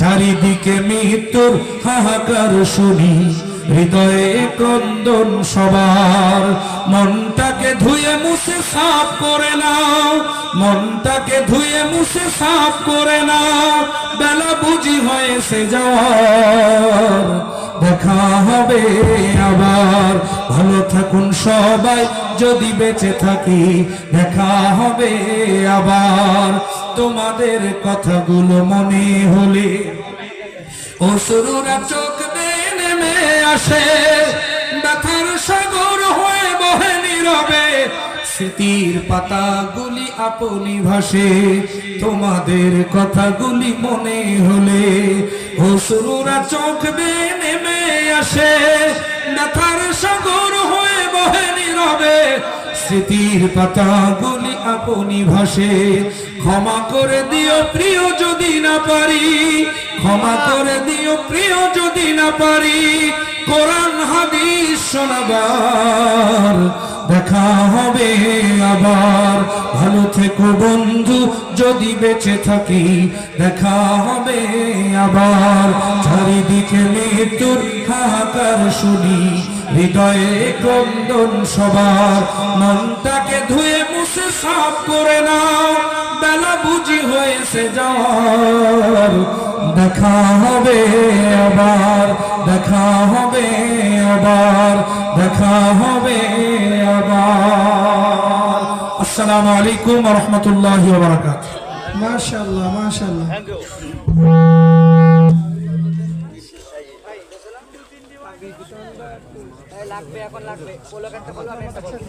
চারিদিকে মৃত্যুর হাহাকার শুনি, হৃদয়ে ক্রন্দন সবার। মনটাকে ধুয়ে মুছে সাফ করে নাও, মনটাকে ধুয়ে মুছে সাফ করে নাও, বেলা বুঝি হয়েছে যাওয়ার। দেখা হবে আবার, ভালো থাকুন সবাই যদি বেঁচে থাকি, দেখা হবে আবার। তোমাদের কথাগুলো মনে হলে অশ্রুরা চোখ বেয়ে নেমে আসে, ব্যথার সাগর হয়ে বহে নীরবে, স্মৃতির পাতাগুলি আপনি ভাসে। তোমাদের কথাগুলি মনে হলে অশ্রুরা চোখ বেয়ে নেমে আসে, ব্যথার সাগর হয়ে বহে নীরবে, স্মৃতির পাতাগুলি আপনি ভাসে। ক্ষমা করে দিও প্রিয় যদি না পারি, ক্ষমা করে দিও প্রিয় যদি না পারি, কোরআন হাদিস শোনাবার। দেখা হবে আবার, ভালো থেকো বন্ধু যদি বেঁচে থাকি, দেখা হবে আবার। চারিদিকে মৃত্যুর হাহাকার শুনি, হৃদয়ে ক্রন্দন সবার। মনটাকে ধুয়ে মুছে সাফ করে নাও, বেলা বুঝি হয়েছে যাওয়ার। দেখা হবে আবার, দেখা হবে আবার, দেখা হবে আবার। আসসালামু আলাইকুম ওয়া রাহমাতুল্লাহি ওয়া বারাকাতুহু। মাশাআল্লাহ মাশাআল্লাহ। লাগবে এখন লাগবে, বলো একটা বলো আমি একটা বলবো।